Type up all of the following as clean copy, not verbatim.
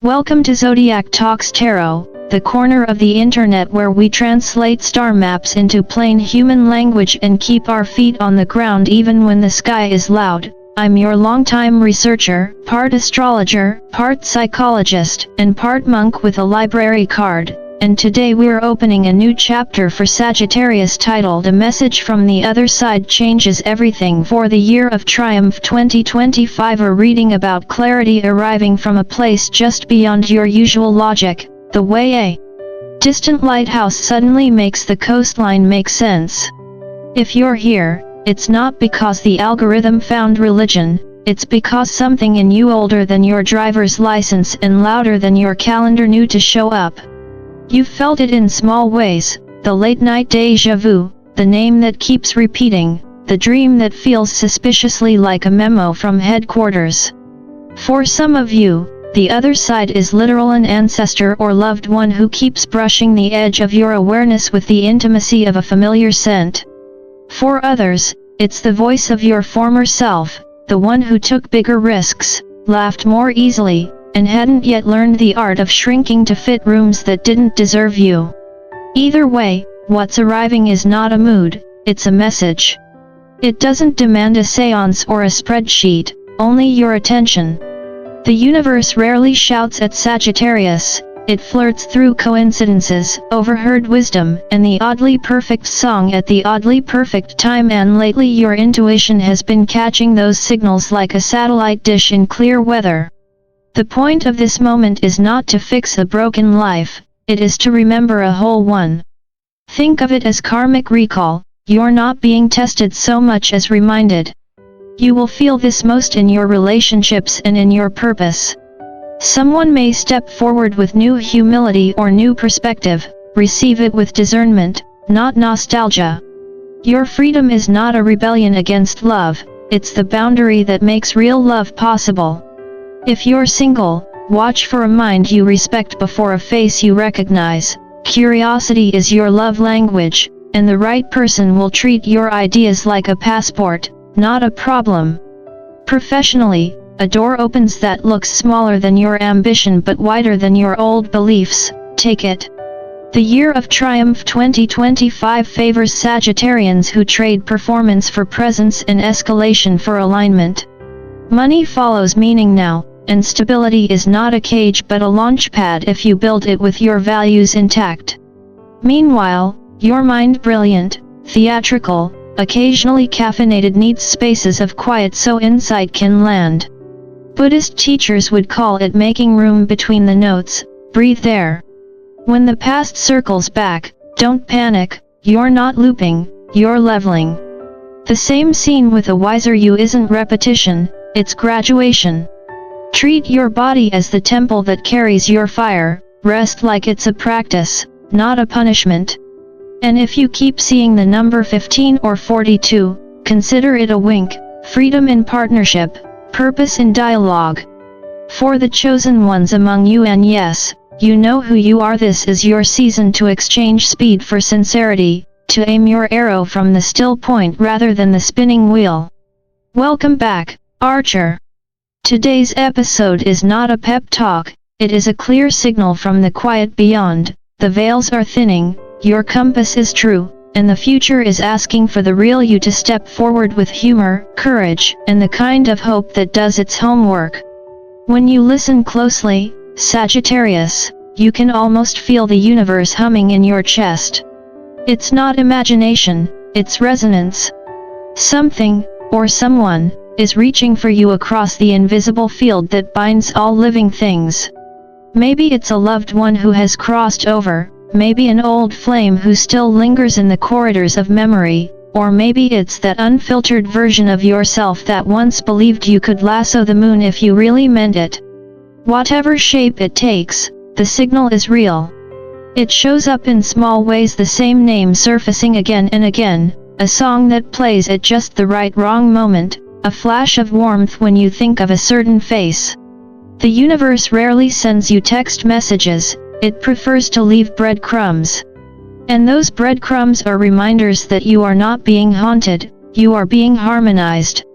Welcome to Zodiac Talks Tarot, the corner of the internet where we translate star maps into plain human language and keep our feet on the ground even when the sky is loud. I'm your longtime researcher, part astrologer, part psychologist, and part monk with a library card, and today we're opening a new chapter for Sagittarius titled A Message from the Other Side Changes Everything for the Year of Triumph 2025, a reading about clarity arriving from a place just beyond your usual logic, the way a distant lighthouse suddenly makes the coastline make sense. If you're here, it's not because the algorithm found religion, it's because something in you older than your driver's license and louder than your calendar knew to show up. You've felt it in small ways, the late-night déjà vu, the name that keeps repeating, the dream that feels suspiciously like a memo from headquarters. For some of you, the other side is literal an ancestor or loved one who keeps brushing the edge of your awareness with the intimacy of a familiar scent. For others, it's the voice of your former self, the one who took bigger risks, laughed more easily, and hadn't yet learned the art of shrinking to fit rooms that didn't deserve you. Either way, what's arriving is not a mood, it's a message. It doesn't demand a seance or a spreadsheet, only your attention. The universe rarely shouts at Sagittarius, it flirts through coincidences, overheard wisdom, and the oddly perfect song at the oddly perfect time, and lately your intuition has been catching those signals like a satellite dish in clear weather. The point of this moment is not to fix a broken life, it is to remember a whole one. Think of it as karmic recall, you're not being tested so much as reminded. You will feel this most in your relationships and in your purpose. Someone may step forward with new humility or new perspective, receive it with discernment, not nostalgia. Your freedom is not a rebellion against love, it's the boundary that makes real love possible. If you're single, watch for a mind you respect before a face you recognize. Curiosity is your love language, and the right person will treat your ideas like a passport, not a problem. Professionally, a door opens that looks smaller than your ambition but wider than your old beliefs, take it. The Year of Triumph 2025 favors Sagittarians who trade performance for presence and escalation for alignment. Money follows meaning now, and stability is not a cage but a launchpad if you build it with your values intact. Meanwhile, your mind, brilliant, theatrical, occasionally caffeinated, needs spaces of quiet so insight can land. Buddhist teachers would call it making room between the notes, breathe there. When the past circles back, don't panic, you're not looping, you're leveling. The same scene with a wiser you isn't repetition, it's graduation. Treat your body as the temple that carries your fire, rest like it's a practice, not a punishment. And if you keep seeing the number 15 or 42, consider it a wink, freedom in partnership, purpose in dialogue. For the chosen ones among you, and yes, you know who you are, this is your season to exchange speed for sincerity, to aim your arrow from the still point rather than the spinning wheel. Welcome back, Archer. Today's episode is not a pep talk, it is a clear signal from the quiet beyond. The veils are thinning, your compass is true, and the future is asking for the real you to step forward with humor, courage, and the kind of hope that does its homework. When you listen closely, Sagittarius, you can almost feel the universe humming in your chest. It's not imagination, it's resonance. Something, or someone, is reaching for you across the invisible field that binds all living things. Maybe it's a loved one who has crossed over, maybe an old flame who still lingers in the corridors of memory, or maybe it's that unfiltered version of yourself that once believed you could lasso the moon if you really meant it. Whatever shape it takes, the signal is real. It shows up in small ways, the same name surfacing again and again, a song that plays at just the right wrong moment, a flash of warmth when you think of a certain face. The universe rarely sends you text messages, it prefers to leave breadcrumbs. And those breadcrumbs are reminders that you are not being haunted, you are being harmonized.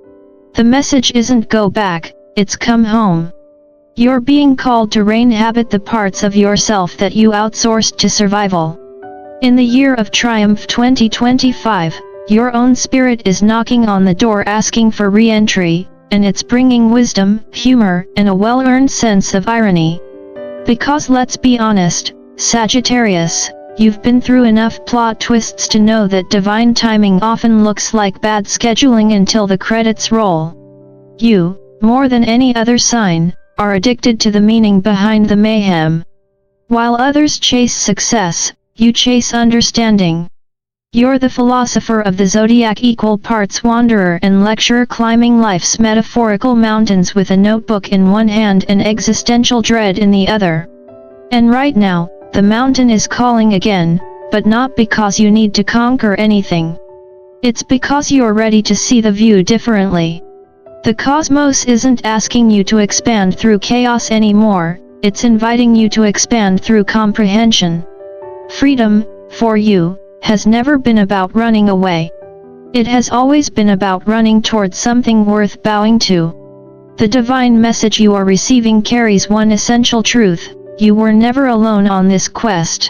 The message isn't go back, it's come home. You're being called to re-inhabit the parts of yourself that you outsourced to survival. In the year of triumph 2025, your own spirit is knocking on the door asking for re-entry, and it's bringing wisdom, humor, and a well-earned sense of irony. Because let's be honest, Sagittarius, you've been through enough plot twists to know that divine timing often looks like bad scheduling until the credits roll. You, more than any other sign, are addicted to the meaning behind the mayhem. While others chase success, you chase understanding. You're the philosopher of the Zodiac, equal parts wanderer and lecturer, climbing life's metaphorical mountains with a notebook in one hand and existential dread in the other. And right now, the mountain is calling again, but not because you need to conquer anything. It's because you're ready to see the view differently. The cosmos isn't asking you to expand through chaos anymore, it's inviting you to expand through comprehension. Freedom, for you, has never been about running away. It has always been about running towards something worth bowing to. The divine message you are receiving carries one essential truth: you were never alone on this quest.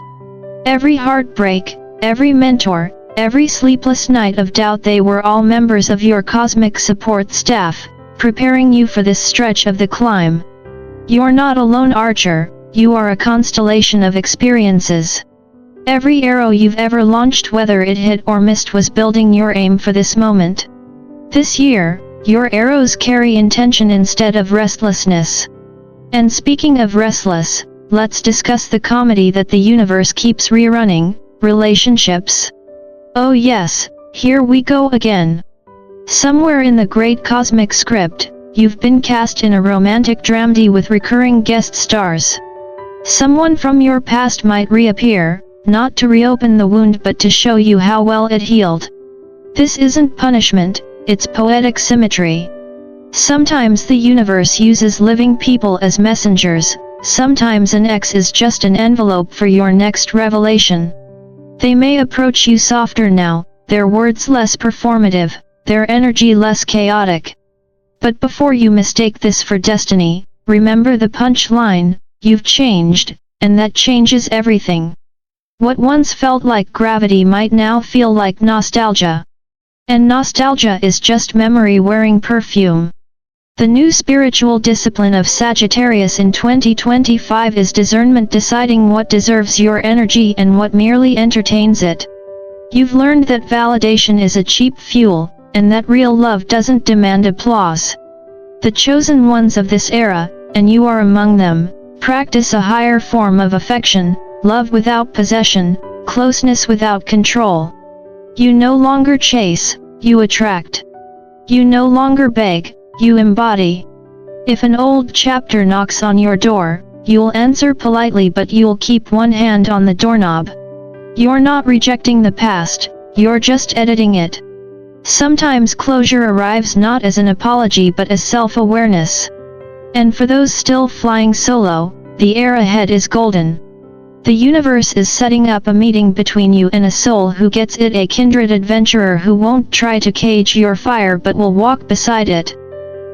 Every heartbreak, every mentor, every sleepless night of doubt, they were all members of your cosmic support staff, preparing you for this stretch of the climb. You're not a lone archer, you are a constellation of experiences. Every arrow you've ever launched, whether it hit or missed, was building your aim for this moment. This year, your arrows carry intention instead of restlessness. And speaking of restless, let's discuss the comedy that the universe keeps rerunning: relationships. Oh yes, here we go again. Somewhere in the great cosmic script, you've been cast in a romantic dramedy with recurring guest stars. Someone from your past might reappear, not to reopen the wound but to show you how well it healed. This isn't punishment, it's poetic symmetry. Sometimes the universe uses living people as messengers, sometimes an ex is just an envelope for your next revelation. They may approach you softer now, their words less performative, their energy less chaotic. But before you mistake this for destiny, remember the punchline: you've changed, and that changes everything. What once felt like gravity might now feel like nostalgia. And nostalgia is just memory wearing perfume. The new spiritual discipline of Sagittarius in 2025 is discernment, deciding what deserves your energy and what merely entertains it. You've learned that validation is a cheap fuel, and that real love doesn't demand applause. The chosen ones of this era, and you are among them, practice a higher form of affection, love without possession, closeness without control. You no longer chase, you attract. You no longer beg, you embody. If an old chapter knocks on your door, you'll answer politely, but you'll keep one hand on the doorknob. You're not rejecting the past, you're just editing it. Sometimes closure arrives not as an apology but as self-awareness. And for those still flying solo, the air ahead is golden. The universe is setting up a meeting between you and a soul who gets it, a kindred adventurer who won't try to cage your fire but will walk beside it.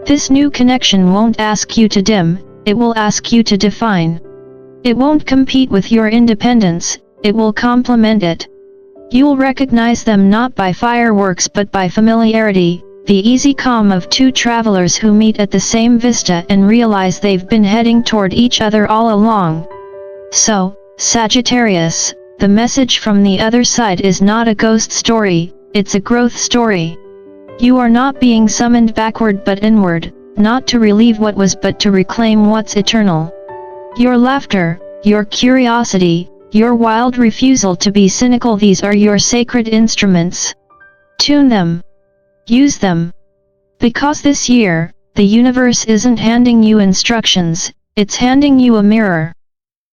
This new connection won't ask you to dim, it will ask you to define. It won't compete with your independence, it will complement it. You'll recognize them not by fireworks but by familiarity, the easy calm of two travelers who meet at the same vista and realize they've been heading toward each other all along. So, Sagittarius, the message from the other side is not a ghost story, it's a growth story. You are not being summoned backward but inward, not to relieve what was but to reclaim what's eternal. Your laughter, your curiosity, your wild refusal to be cynical, these are your sacred instruments. Tune them. Use them. Because this year, the universe isn't handing you instructions, it's handing you a mirror.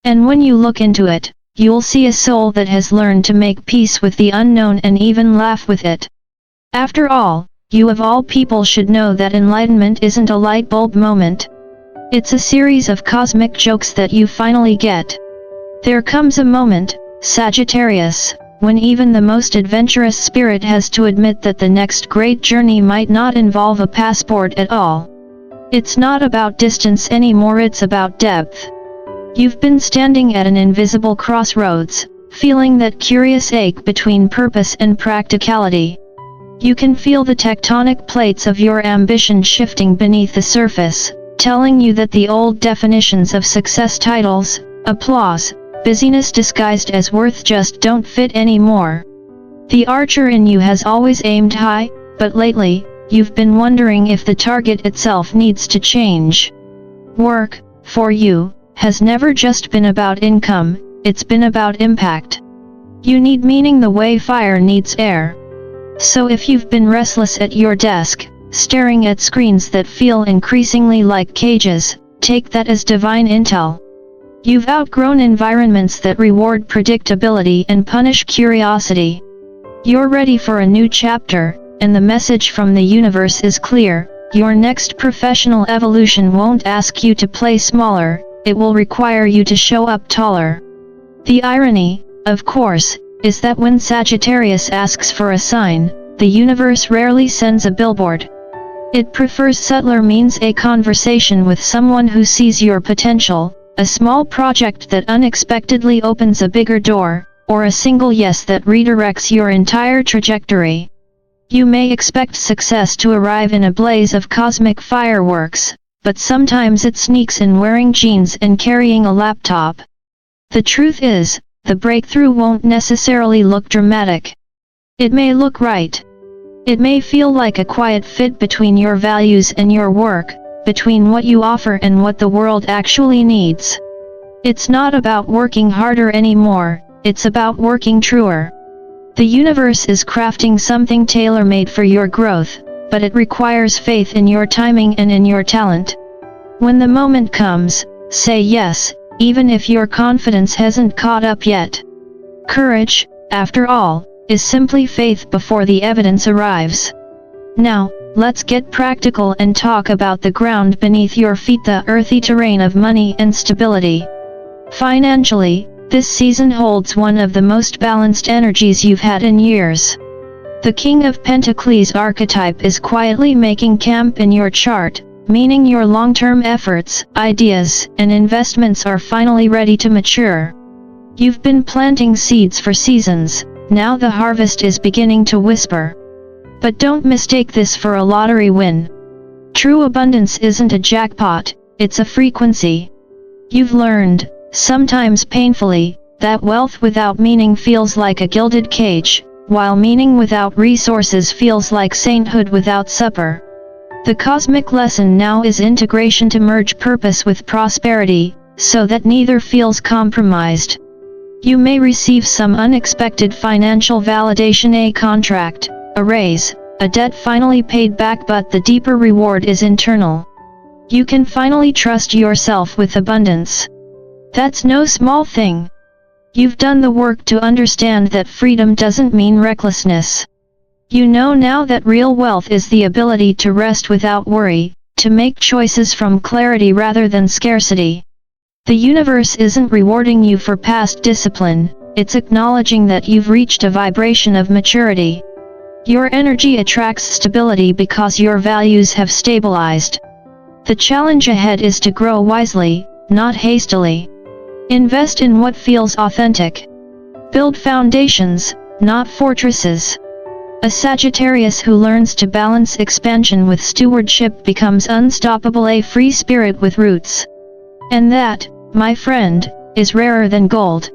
And when you look into it, you'll see a soul that has learned to make peace with the unknown and even laugh with it. After all, you of all people should know that enlightenment isn't a light bulb moment. It's a series of cosmic jokes that you finally get. There comes a moment, Sagittarius, when even the most adventurous spirit has to admit that the next great journey might not involve a passport at all. It's not about distance anymore, it's about depth. You've been standing at an invisible crossroads, feeling that curious ache between purpose and practicality. You can feel the tectonic plates of your ambition shifting beneath the surface, telling you that the old definitions of success, titles, applause, busyness disguised as worth just don't fit anymore. The archer in you has always aimed high, but lately, you've been wondering if the target itself needs to change. Work, for you, has never just been about income, it's been about impact. You need meaning the way fire needs air. So if you've been restless at your desk, staring at screens that feel increasingly like cages, take that as divine intel. You've outgrown environments that reward predictability and punish curiosity. You're ready for a new chapter, and the message from the universe is clear: your next professional evolution won't ask you to play smaller, it will require you to show up taller. The irony, of course, is that when Sagittarius asks for a sign, the universe rarely sends a billboard. It prefers subtler means: a conversation with someone who sees your potential, a small project that unexpectedly opens a bigger door, or a single yes that redirects your entire trajectory. You may expect success to arrive in a blaze of cosmic fireworks, but sometimes it sneaks in wearing jeans and carrying a laptop. The truth is, the breakthrough won't necessarily look dramatic. It may look right. It may feel like a quiet fit between your values and your work, between what you offer and what the world actually needs. It's not about working harder anymore, it's about working truer. The universe is crafting something tailor-made for your growth, but it requires faith in your timing and in your talent. When the moment comes, say yes, even if your confidence hasn't caught up yet. Courage, after all, is simply faith before the evidence arrives. Now, let's get practical and talk about the ground beneath your feet, the earthy terrain of money and stability. Financially, this season holds one of the most balanced energies you've had in years. The King of Pentacles archetype is quietly making camp in your chart, meaning your long-term efforts, ideas, and investments are finally ready to mature. You've been planting seeds for seasons, now the harvest is beginning to whisper. But don't mistake this for a lottery win. True abundance isn't a jackpot, it's a frequency. You've learned, sometimes painfully, that wealth without meaning feels like a gilded cage, while meaning without resources feels like sainthood without supper. The cosmic lesson now is integration, to merge purpose with prosperity, so that neither feels compromised. You may receive some unexpected financial validation, a contract, a raise, a debt finally paid back, but the deeper reward is internal. You can finally trust yourself with abundance. That's no small thing. You've done the work to understand that freedom doesn't mean recklessness. You know now that real wealth is the ability to rest without worry, to make choices from clarity rather than scarcity. The universe isn't rewarding you for past discipline, it's acknowledging that you've reached a vibration of maturity. Your energy attracts stability because your values have stabilized. The challenge ahead is to grow wisely, not hastily. Invest in what feels authentic. Build foundations, not fortresses. A Sagittarius who learns to balance expansion with stewardship becomes unstoppable, a free spirit with roots. And that, my friend, is rarer than gold.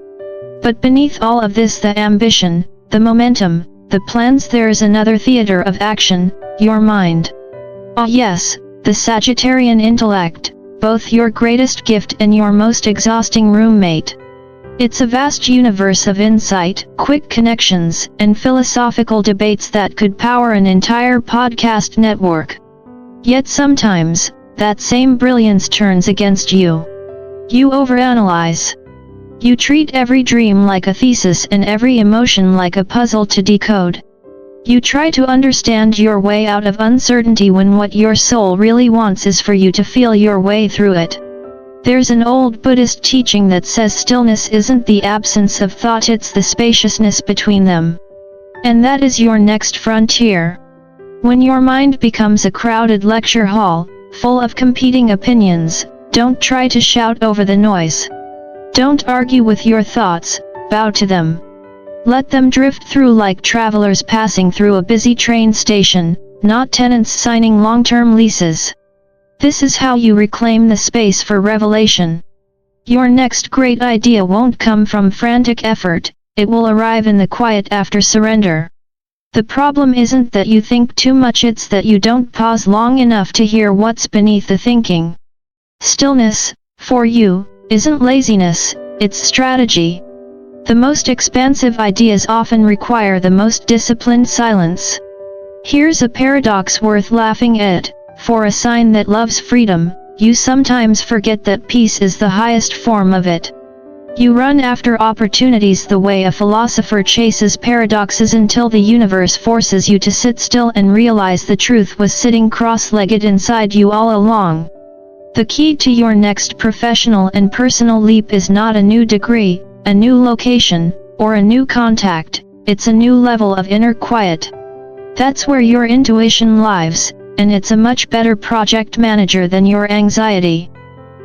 But beneath all of this, the ambition, the momentum, the plans, there's another theater of action, your mind. Ah yes, the Sagittarian intellect, both your greatest gift and your most exhausting roommate. It's a vast universe of insight, quick connections, and philosophical debates that could power an entire podcast network. Yet sometimes, that same brilliance turns against you. You overanalyze. You treat every dream like a thesis and every emotion like a puzzle to decode. You try to understand your way out of uncertainty when what your soul really wants is for you to feel your way through it. There's an old Buddhist teaching that says stillness isn't the absence of thought, it's the spaciousness between them. And that is your next frontier. When your mind becomes a crowded lecture hall, full of competing opinions. Don't try to shout over the noise. Don't argue with your thoughts, bow to them. Let them drift through like travelers passing through a busy train station, not tenants signing long-term leases. This is how you reclaim the space for revelation. Your next great idea won't come from frantic effort, it will arrive in the quiet after surrender. The problem isn't that you think too much, it's that you don't pause long enough to hear what's beneath the thinking. Stillness, for you, isn't laziness, it's strategy. The most expansive ideas often require the most disciplined silence. Here's a paradox worth laughing at. For a sign that loves freedom, you sometimes forget that peace is the highest form of it. You run after opportunities the way a philosopher chases paradoxes until the universe forces you to sit still and realize the truth was sitting cross-legged inside you all along. The key to your next professional and personal leap is not a new degree, a new location, or a new contact, it's a new level of inner quiet. That's where your intuition lives, and it's a much better project manager than your anxiety.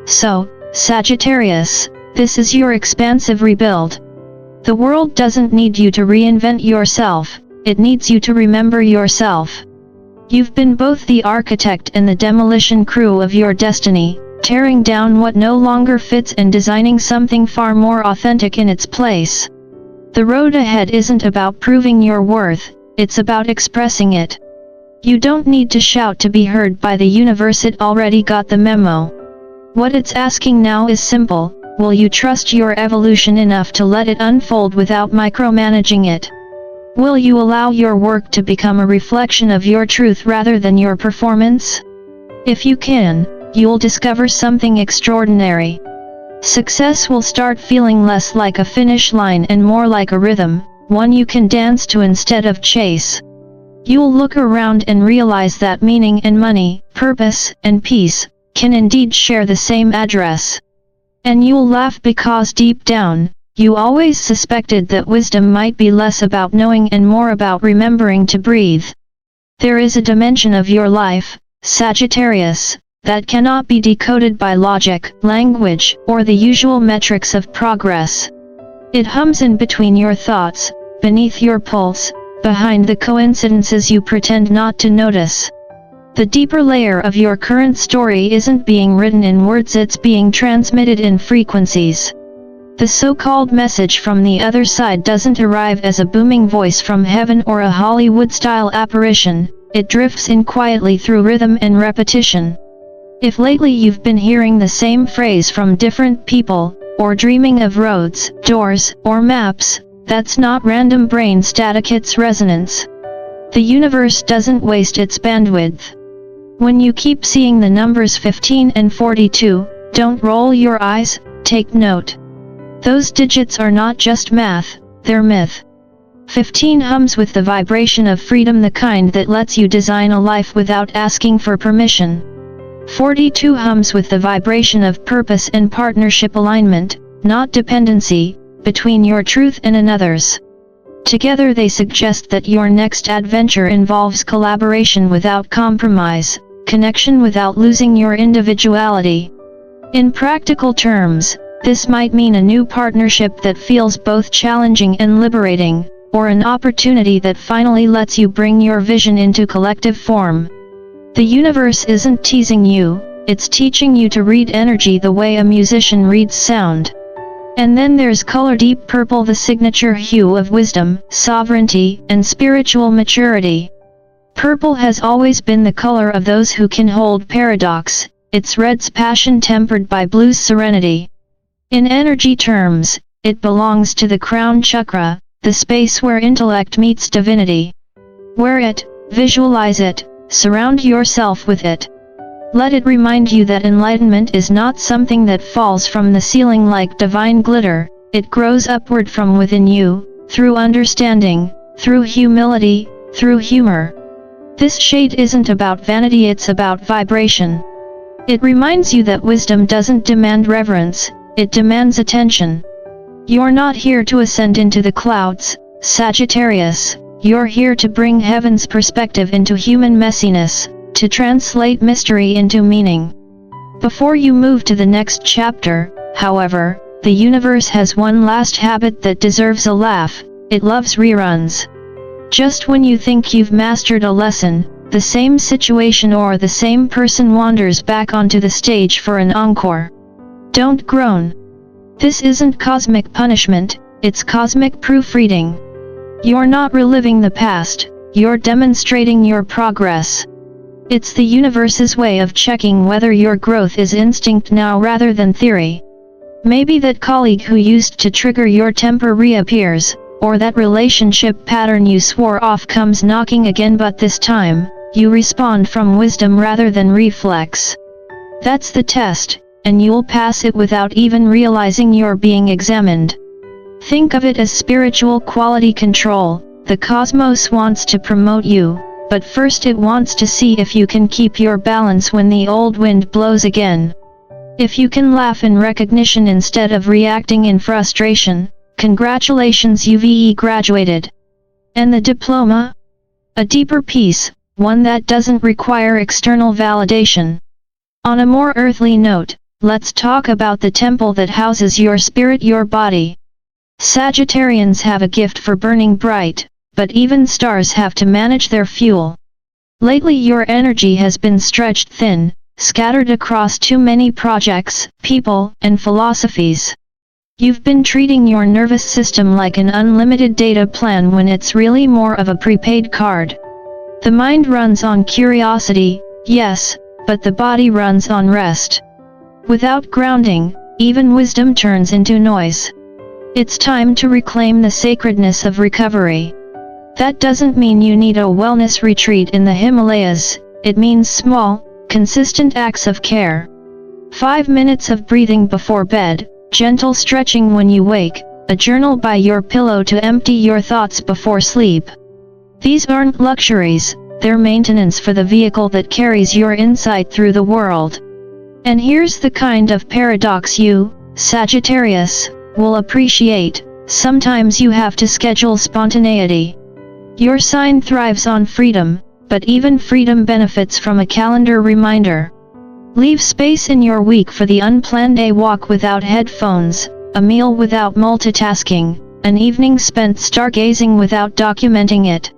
So, Sagittarius, this is your expansive rebuild. The world doesn't need you to reinvent yourself, it needs you to remember yourself. You've been both the architect and the demolition crew of your destiny, tearing down what no longer fits and designing something far more authentic in its place. The road ahead isn't about proving your worth, it's about expressing it. You don't need to shout to be heard by the universe, it already got the memo. What it's asking now is simple: will you trust your evolution enough to let it unfold without micromanaging it? Will you allow your work to become a reflection of your truth rather than your performance? If you can, you'll discover something extraordinary. Success will start feeling less like a finish line and more like a rhythm, one you can dance to instead of chase. You'll look around and realize that meaning and money, purpose and peace, can indeed share the same address. And you'll laugh because deep down, you always suspected that wisdom might be less about knowing and more about remembering to breathe. There is a dimension of your life, Sagittarius, that cannot be decoded by logic, language, or the usual metrics of progress. It hums in between your thoughts, beneath your pulse, behind the coincidences you pretend not to notice. The deeper layer of your current story isn't being written in words, it's being transmitted in frequencies. The so-called message from the other side doesn't arrive as a booming voice from heaven or a Hollywood-style apparition, it drifts in quietly through rhythm and repetition. If lately you've been hearing the same phrase from different people, or dreaming of roads, doors, or maps, that's not random brain static, it's resonance. The universe doesn't waste its bandwidth. When you keep seeing the numbers 15 and 42, don't roll your eyes, take note. Those digits are not just math, they're myth. 15 hums with the vibration of freedom, the kind that lets you design a life without asking for permission. 42 hums with the vibration of purpose and partnership alignment, not dependency, between your truth and another's. Together they suggest that your next adventure involves collaboration without compromise, connection without losing your individuality. In practical terms, this might mean a new partnership that feels both challenging and liberating, or an opportunity that finally lets you bring your vision into collective form. The universe isn't teasing you, it's teaching you to read energy the way a musician reads sound. And then there's color: deep purple, the signature hue of wisdom, sovereignty, and spiritual maturity. Purple has always been the color of those who can hold paradox, it's red's passion tempered by blue's serenity. In energy terms, it belongs to the crown chakra, the space where intellect meets divinity. Wear it, visualize it, surround yourself with it. Let it remind you that enlightenment is not something that falls from the ceiling like divine glitter, it grows upward from within you, through understanding, through humility, through humor. This shade isn't about vanity, it's about vibration. It reminds you that wisdom doesn't demand reverence, it demands attention. You're not here to ascend into the clouds, Sagittarius, you're here to bring heaven's perspective into human messiness, to translate mystery into meaning. Before you move to the next chapter, however, the universe has one last habit that deserves a laugh: it loves reruns. Just when you think you've mastered a lesson, the same situation or the same person wanders back onto the stage for an encore. Don't groan. This isn't cosmic punishment, it's cosmic proofreading. You're not reliving the past, you're demonstrating your progress. It's the universe's way of checking whether your growth is instinct now rather than theory. Maybe that colleague who used to trigger your temper reappears, or that relationship pattern you swore off comes knocking again, but this time, you respond from wisdom rather than reflex. That's the test, and you'll pass it without even realizing you're being examined. Think of it as spiritual quality control. The cosmos wants to promote you, but first it wants to see if you can keep your balance when the old wind blows again. If you can laugh in recognition instead of reacting in frustration, congratulations, you've graduated. And the diploma? A deeper peace, one that doesn't require external validation. On a more earthly note, let's talk about the temple that houses your spirit, your body. Sagittarians have a gift for burning bright, but even stars have to manage their fuel. Lately your energy has been stretched thin, scattered across too many projects, people, and philosophies. You've been treating your nervous system like an unlimited data plan when it's really more of a prepaid card. The mind runs on curiosity, yes, but the body runs on rest. Without grounding, even wisdom turns into noise. It's time to reclaim the sacredness of recovery. That doesn't mean you need a wellness retreat in the Himalayas, it means small, consistent acts of care. 5 minutes of breathing before bed, gentle stretching when you wake, a journal by your pillow to empty your thoughts before sleep. These aren't luxuries, they're maintenance for the vehicle that carries your insight through the world. And here's the kind of paradox you, Sagittarius, will appreciate: sometimes you have to schedule spontaneity. Your sign thrives on freedom, but even freedom benefits from a calendar reminder. Leave space in your week for the unplanned: a walk without headphones, a meal without multitasking, an evening spent stargazing without documenting it.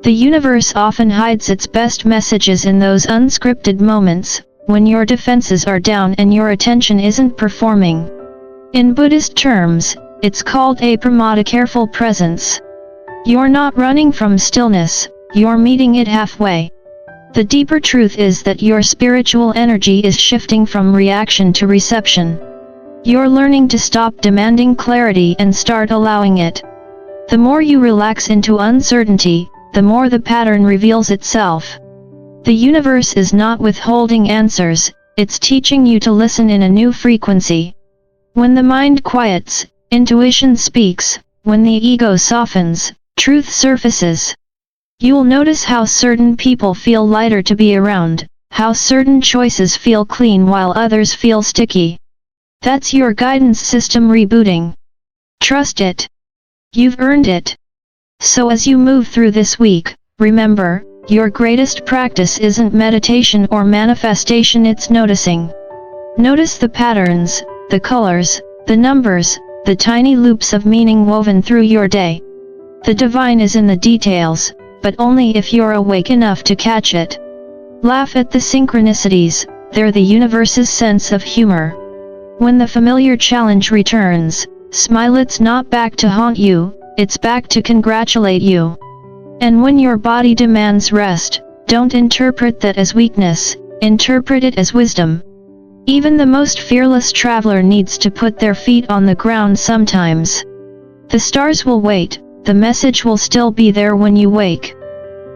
The universe often hides its best messages in those unscripted moments, when your defenses are down and your attention isn't performing. In Buddhist terms, it's called a pramada, careful presence. You're not running from stillness, you're meeting it halfway. The deeper truth is that your spiritual energy is shifting from reaction to reception. You're learning to stop demanding clarity and start allowing it. The more you relax into uncertainty, the more the pattern reveals itself. The universe is not withholding answers, it's teaching you to listen in a new frequency. When the mind quiets, intuition speaks. When the ego softens, truth surfaces. You'll notice how certain people feel lighter to be around, how certain choices feel clean while others feel sticky. That's your guidance system rebooting. Trust it. You've earned it. So as you move through this week, remember, your greatest practice isn't meditation or manifestation, it's noticing. Notice the patterns, the colors, the numbers, the tiny loops of meaning woven through your day. The divine is in the details, but only if you're awake enough to catch it. Laugh at the synchronicities, they're the universe's sense of humor. When the familiar challenge returns, smile, it's not back to haunt you, it's back to congratulate you. And when your body demands rest, don't interpret that as weakness, interpret it as wisdom. Even the most fearless traveler needs to put their feet on the ground sometimes. The stars will wait, the message will still be there when you wake.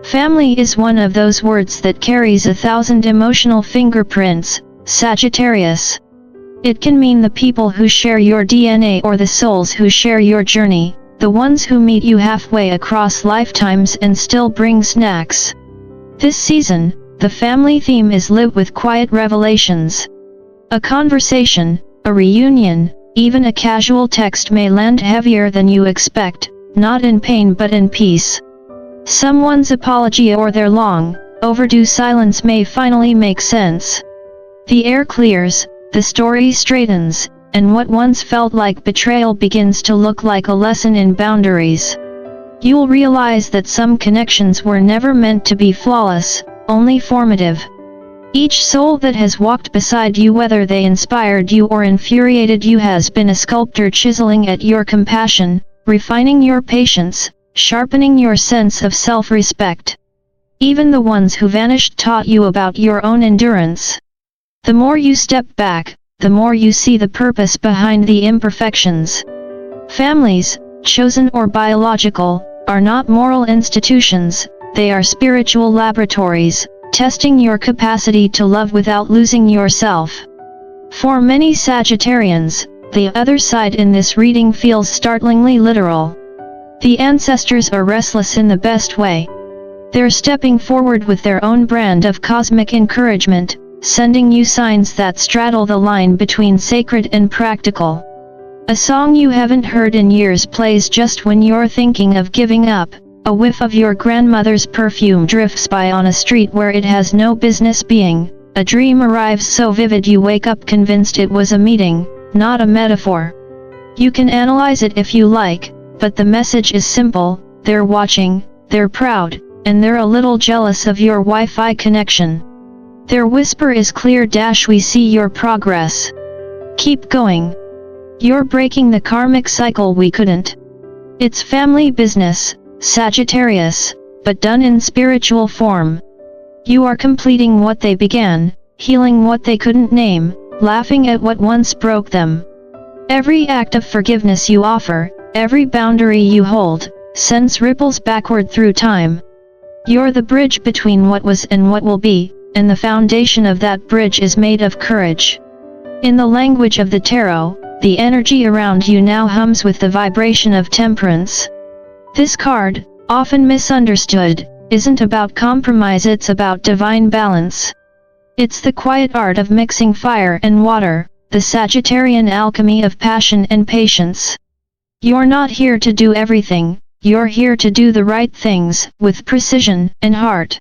Family is one of those words that carries 1,000 emotional fingerprints, Sagittarius. It can mean the people who share your DNA or the souls who share your journey, the ones who meet you halfway across lifetimes and still bring snacks. This season, the family theme is lit with quiet revelations. A conversation, a reunion, even a casual text may land heavier than you expect, not in pain but in peace. Someone's apology or their long, overdue silence may finally make sense. The air clears, the story straightens, and what once felt like betrayal begins to look like a lesson in boundaries. You'll realize that some connections were never meant to be flawless, only formative. Each soul that has walked beside you, whether they inspired you or infuriated you, has been a sculptor chiseling at your compassion, refining your patience, sharpening your sense of self-respect. Even the ones who vanished taught you about your own endurance. The more you step back, the more you see the purpose behind the imperfections. Families, chosen or biological, are not moral institutions, they are spiritual laboratories, testing your capacity to love without losing yourself. For many Sagittarians, the other side in this reading feels startlingly literal. The ancestors are restless in the best way. They're stepping forward with their own brand of cosmic encouragement, sending you signs that straddle the line between sacred and practical. A song you haven't heard in years plays just when you're thinking of giving up. A whiff of your grandmother's perfume drifts by on a street where it has no business being. A dream arrives so vivid you wake up convinced it was a meeting, not a metaphor. You can analyze it if you like, but the message is simple: they're watching, they're proud, and they're a little jealous of your Wi-Fi connection. Their whisper is clear: we see your progress. Keep going. You're breaking the karmic cycle we couldn't. It's family business, Sagittarius, but done in spiritual form. You are completing what they began, healing what they couldn't name, laughing at what once broke them. Every act of forgiveness you offer, every boundary you hold, sends ripples backward through time. You're the bridge between what was and what will be, and the foundation of that bridge is made of courage. In the language of the tarot, the energy around you now hums with the vibration of temperance. This card, often misunderstood, isn't about compromise, it's about divine balance. It's the quiet art of mixing fire and water, the Sagittarian alchemy of passion and patience. You're not here to do everything, you're here to do the right things, with precision and heart.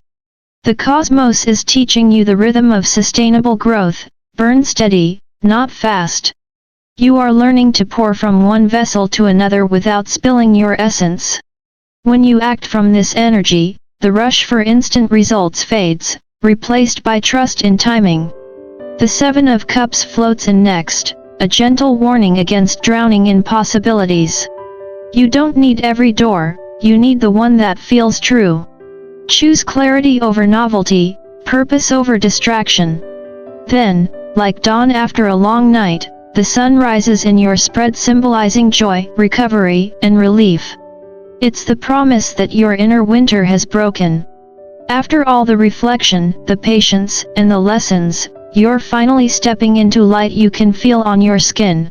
The cosmos is teaching you the rhythm of sustainable growth: burn steady, not fast. You are learning to pour from one vessel to another without spilling your essence. When you act from this energy, the rush for instant results fades, replaced by trust in timing. The Seven of Cups floats in next, a gentle warning against drowning in possibilities. You don't need every door, you need the one that feels true. Choose clarity over novelty, purpose over distraction. Then, like dawn after a long night, the sun rises in your spread, symbolizing joy, recovery, and relief. It's the promise that your inner winter has broken. After all the reflection, the patience, and the lessons, you're finally stepping into light you can feel on your skin.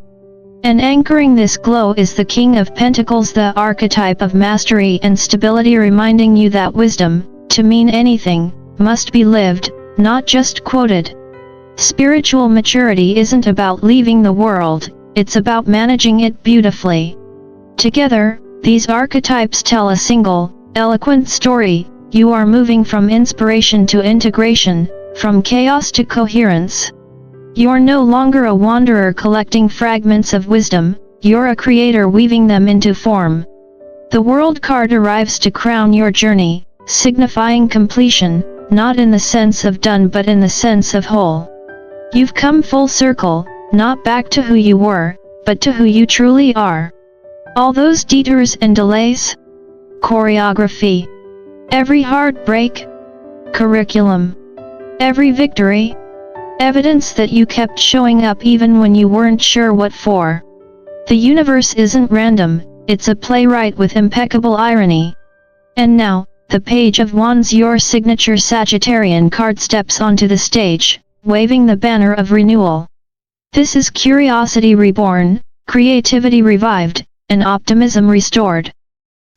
And anchoring this glow is the King of Pentacles, the archetype of mastery and stability, reminding you that wisdom, to mean anything, must be lived, not just quoted. Spiritual maturity isn't about leaving the world, it's about managing it beautifully. Together, these archetypes tell a single, eloquent story. You are moving from inspiration to integration, from chaos to coherence. You're no longer a wanderer collecting fragments of wisdom, you're a creator weaving them into form. The World card arrives to crown your journey, signifying completion, not in the sense of done but in the sense of whole. You've come full circle, not back to who you were, but to who you truly are. All those detours and delays? Choreography. Every heartbreak? Curriculum. Every victory? Evidence that you kept showing up even when you weren't sure what for. The universe isn't random, it's a playwright with impeccable irony. And now, the Page of Wands, your signature Sagittarian card, steps onto the stage, waving the banner of renewal. This is curiosity reborn, creativity revived, and optimism restored.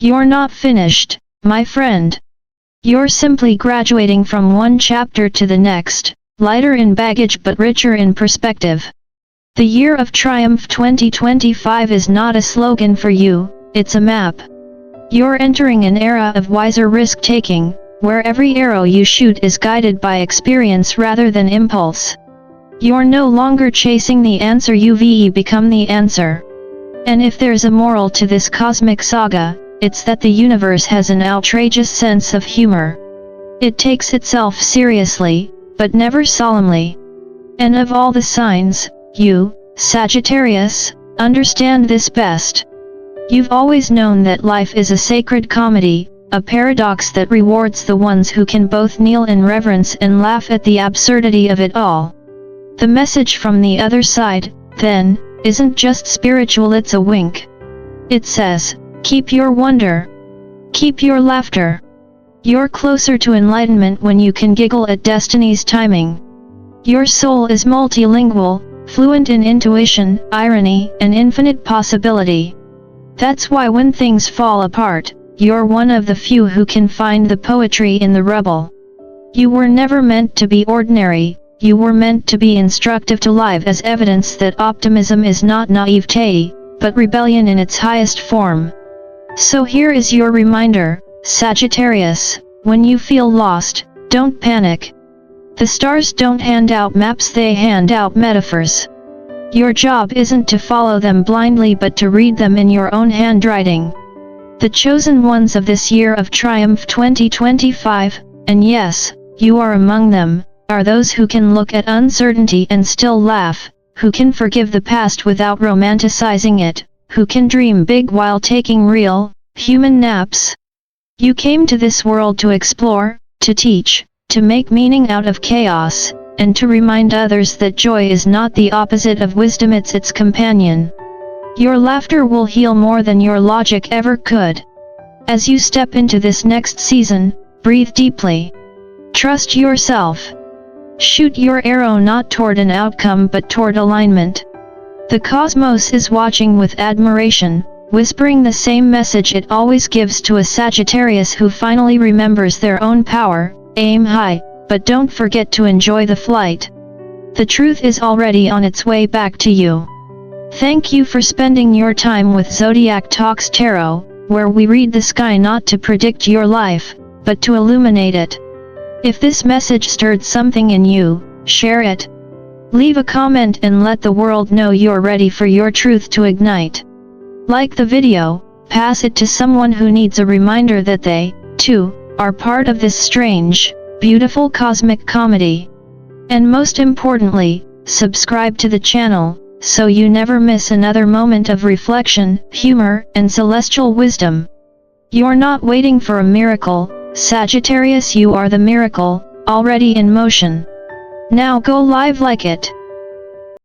You're not finished, my friend. You're simply graduating from one chapter to the next, lighter in baggage but richer in perspective. The Year of Triumph 2025 is not a slogan for you, it's a map. You're entering an era of wiser risk-taking, where every arrow you shoot is guided by experience rather than impulse. You're no longer chasing the answer, you've become the answer. And if there's a moral to this cosmic saga, it's that the universe has an outrageous sense of humor. It takes itself seriously, but never solemnly. And of all the signs, you, Sagittarius, understand this best. You've always known that life is a sacred comedy, a paradox that rewards the ones who can both kneel in reverence and laugh at the absurdity of it all. The message from the other side, then, isn't just spiritual, it's a wink. It says, keep your wonder. Keep your laughter. You're closer to enlightenment when you can giggle at destiny's timing. Your soul is multilingual, fluent in intuition, irony, and infinite possibility. That's why when things fall apart, you're one of the few who can find the poetry in the rubble. You were never meant to be ordinary, you were meant to be instructive to life, as evidence that optimism is not naivete, but rebellion in its highest form. So here is your reminder, Sagittarius, when you feel lost, don't panic. The stars don't hand out maps, they hand out metaphors. Your job isn't to follow them blindly but to read them in your own handwriting. The chosen ones of this year of triumph 2025, and yes, you are among them, are those who can look at uncertainty and still laugh, who can forgive the past without romanticizing it, who can dream big while taking real, human naps. You came to this world to explore, to teach, to make meaning out of chaos, and to remind others that joy is not the opposite of wisdom, it's its companion. Your laughter will heal more than your logic ever could. As you step into this next season, breathe deeply. Trust yourself. Shoot your arrow not toward an outcome but toward alignment. The cosmos is watching with admiration, whispering the same message it always gives to a Sagittarius who finally remembers their own power. Aim high, but don't forget to enjoy the flight. The truth is already on its way back to you. Thank you for spending your time with Zodiac Talks Tarot, where we read the sky not to predict your life, but to illuminate it. If this message stirred something in you, share it. Leave a comment and let the world know you're ready for your truth to ignite. Like the video, pass it to someone who needs a reminder that they, too, are part of this strange, beautiful cosmic comedy. And most importantly, subscribe to the channel, so you never miss another moment of reflection, humor, and celestial wisdom. You're not waiting for a miracle, Sagittarius, you are the miracle, already in motion. Now go live like it.